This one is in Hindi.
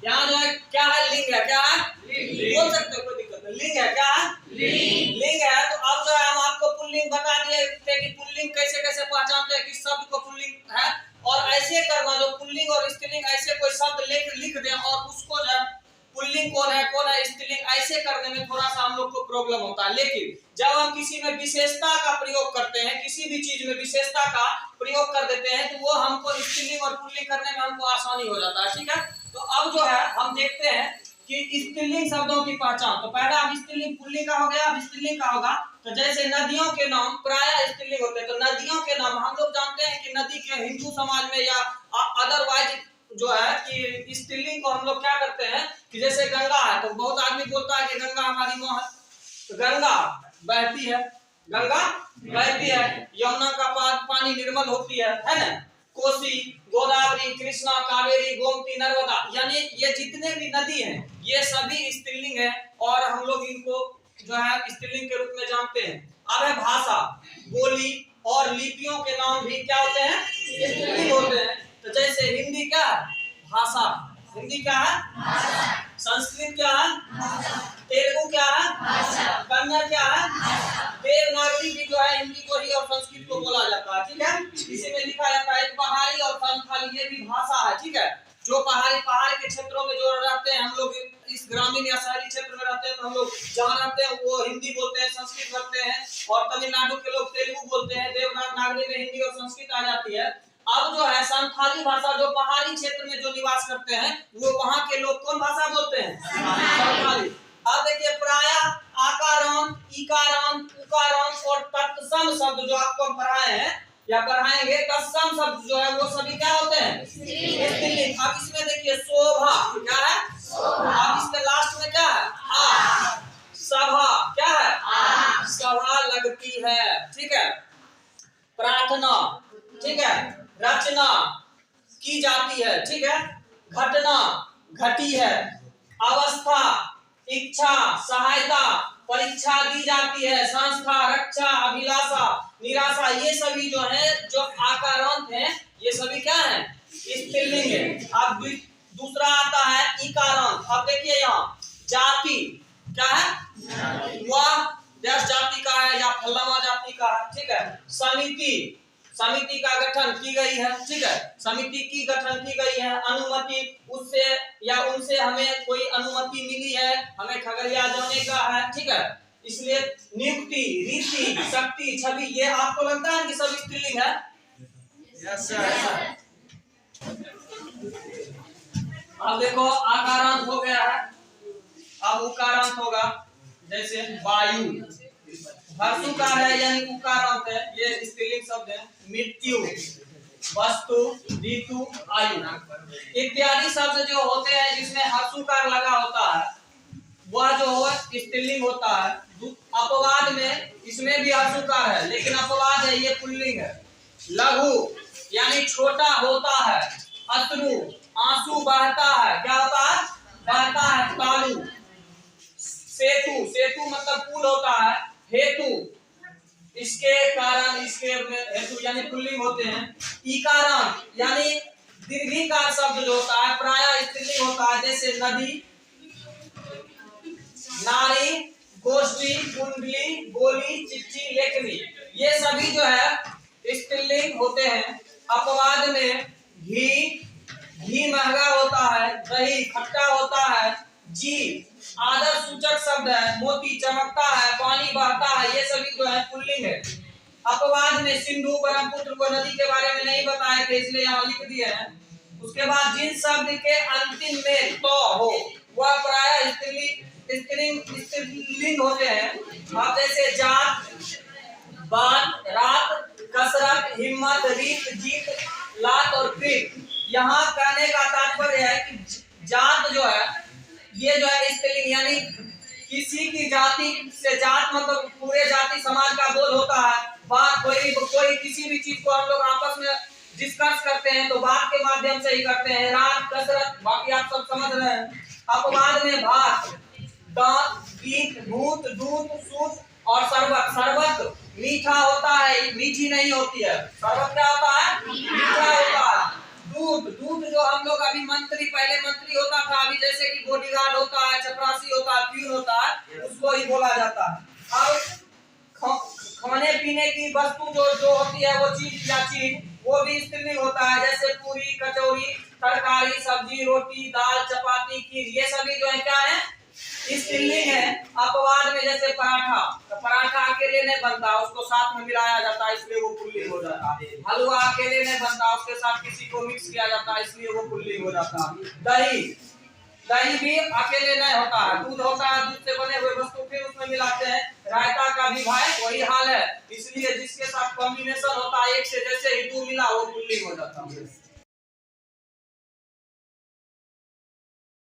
यहाँ जो है क्या है, लिंग है। क्या है? बोल सकते हो, कोई दिक्कत नहीं। लिंग है। क्या है? लिंग है। तो अब जो है हम आपको पुल्लिंग बता दिए कि पुल्लिंग कैसे कैसे पहचानते हैं, किस शब्द को पुल्लिंग है। और ऐसे करना, जो पुल्लिंग और स्त्रीलिंग ऐसे कोई शब्द लिख दें और उसको जो है पुल्लिंग कौन है स्त्रीलिंग, ऐसे करने में थोड़ा सा हम लोग को प्रॉब्लम होता है। लेकिन जब हम किसी में विशेषता का प्रयोग करते हैं, किसी भी चीज में विशेषता का प्रयोग कर देते हैं, तो वो हमको स्त्रीलिंग और पुल्लिंग करने में हमको आसानी हो जाता है। ठीक है, तो अब जो है हम देखते हैं कि स्त्रीलिंग शब्दों की पहचान। तो पहला अब स्त्रीलिंग पुल्लिंग का हो गया, अब स्त्रीलिंग का होगा। तो जैसे नदियों के नाम प्रायः स्त्रीलिंग होते हैं, तो नदियों के नाम हम लोग जानते हैं कि नदी के हिंदू समाज में या अदरवाइज जो है कि स्त्रीलिंग को हम लोग क्या करते हैं कि जैसे गंगा है, तो बहुत आदमी बोलता है कि गंगा हमारी मां है, तो गंगा बहती है, गंगा बहती है। यमुना का पानी निर्मल होती है ना। कोसी, गोदावरी, कृष्णा, कावेरी, गोमती, नर्मदा, यानी ये जितने भी नदी हैं ये सभी स्त्रीलिंग है और हम लोग इनको जो है स्त्रीलिंग के रूप में जानते हैं। अब है भाषा, बोली और लिपियों के नाम भी क्या होते हैं, स्त्रीलिंग होते हैं। तो जैसे हिंदी क्या है, भाषा, हिंदी क्या है, संस्कृत क्या है, तेलुगु क्या है, कन्नड़ क्या है, देवनागरी भी जो है हिंदी को ही और संस्कृत को बोला जाता है। ठीक है, इसी में लिखा जाता है। पहाड़ी और संथाली ये भी भाषा है। ठीक है, जो पहाड़ के क्षेत्रों में जो रहते हैं, हम लोग इस ग्रामीण या शहरी क्षेत्र में रहते हैं, तो हम लोग जहाँ रहते हैं वो हिंदी बोलते हैं, संस्कृत बोलते हैं, और तमिलनाडु के लोग तेलुगु बोलते हैं। देवनागरी में हिंदी और संस्कृत आ जाती है। अब जो है संथाली भाषा, जो पहाड़ी क्षेत्र में जो निवास करते हैं, वो वहाँ के लोग कौन भाषा बोलते हैं, संथाली। अब देखिए प्रायः आकारांत, इकारांत, उकारांत और तत्सम शब्द जो आपको हम पढ़ाए हैं या पढ़ाएंगे, तत्सम शब्द जो है वो सभी क्या होते हैं, स्त्रीलिंग। अब इसमें देखिए शोभा क्या है, अब इसके लास्ट में क्या है, आ। सभा क्या है, सभा लगती है। ठीक है, प्रार्थना, ठीक है, रचना की जाती है। ठीक है, घटना घटी है, अवस्था, इच्छा, सहायता, परीक्षा दी जाती है, संस्था, रक्षा, अभिलाषा, निराशा, ये सभी जो है जो आकारांत हैं, ये सभी क्या है, स्त्रीलिंग है। अब दूसरा आता है इकारांत। अब देखिए यहाँ जाति क्या है, वह देश जाति का है या फलाना जाति का है। ठीक है, समिति, समिति का गठन की गई है। ठीक है, समिति की गठन की गई है। अनुमति, उससे या उनसे हमें कोई अनुमति मिली है, हमें खगड़िया जाने का है। ठीक है, इसलिए नियुक्ति, रीति, शक्ति, छवि, ये आपको लगता है कि सब स्त्रीलिंग है? Yes sir. अब देखो आकारांत हो गया है, अब उकारांत होगा। जैसे वायु, हर्षुकार है यानी उकारांत है, ये स्त्रीलिंग शब्द है। मृत्यु, वस्तु, ऋतु, आयु इत्यादि शब्द जो होते हैं जिसमें हर्षुकार लगा होता है, वह जो है स्त्रीलिंग होता है। अपवाद में इसमें भी हर्षुकार है, लेकिन अपवाद है, ये पुल्लिंग है। लघु यानी छोटा होता है। अश्रु, आंसू बहता है, क्या होता है, बहता है। तालु, सेतु, सेतु मतलब पुल होता है। हेतु, इसके कारण, इसके हेतु यानी पुल्लिंग होते हैं। इकारांत यानी दीर्घिकार शब्द जो होता है प्रायः स्त्रीलिंग होता है। जैसे नदी, नारी, गोष्ठी, कुंडली, गोली, चिट्ठी, लेखनी, ये सभी जो है स्त्रीलिंग होते हैं। अपवाद में घी, घी महंगा होता है। दही खट्टा होता है। जी आदर सूचक शब्द है। मोती चमकता है, पानी बहता है, ये सभी जो है पुल्लिंग है। अपवाद में सिंधु, ब्रह्मपुत्र को नदी के बारे में नहीं बताए थे, इसलिए यहाँ लिख दिए हैं। उसके बाद जिन शब्द के अंतिम में तो हो वह प्रायः स्त्रीलिंग होते हैं। अब जैसे जात, बात, रात, कसरत, हिम्मत, रीत, जीत, लात और प्रीत। यहाँ कहने का तात्पर्य है कि जात जो है ये जो है स्त्रीलिंग, यानी किसी की जाति से, जात मतलब पूरे जाति समाज का बोध होता है। बात, कोई किसी भी चीज को हम लोग आपस में डिस्कस करते हैं तो बात के माध्यम से ही करते हैं। रात, कसरत, बाकी आप सब समझ रहे हैं। अपवाद में भात, दांत, गीत, भूत, दूध, सूत और शरबत। शरबत मीठा होता है, मीठी नहीं होती है। शरबत क्या होता है, मीठा होता है। दूध दूध जो हम लोग अभी मंत्री, पहले मंत्री होता था, अभी जैसे कि बॉडीगार्ड होता है, चपरासी होता है, प्यून होता है, उसको ही बोला जाता है। अब खाने पीने की वस्तु जो जो होती है, वो चीज या चीज, वो भी स्त्रीलिंग होता है। जैसे पूरी, कचौरी, तरकारी, सब्जी, रोटी, दाल, चपाती, खीर, ये सभी जो है क्या है, स्त्रीलिंग है। अपवाद में जैसे पराठा, तो पराठा अकेले नहीं बनता, उसको साथ में मिलाया जाता है, इसलिए वो पुल्लिंग हो जाता है। हलवा अकेले नहीं बनता, उसके साथ किसी को मिक्स किया जाता है, इसलिए वो पुल्लिंग हो जाता है। दही, दही भी अकेले नहीं होता है, दूध होता है, दूध से बने हुए वस्तु फिर उसमें मिलाते हैं। रायता का भी भाई वही हाल है, इसलिए जिसके साथ कॉम्बिनेशन होता है एक से, जैसे ही दो मिला वो पुल्लिंग हो जाता है।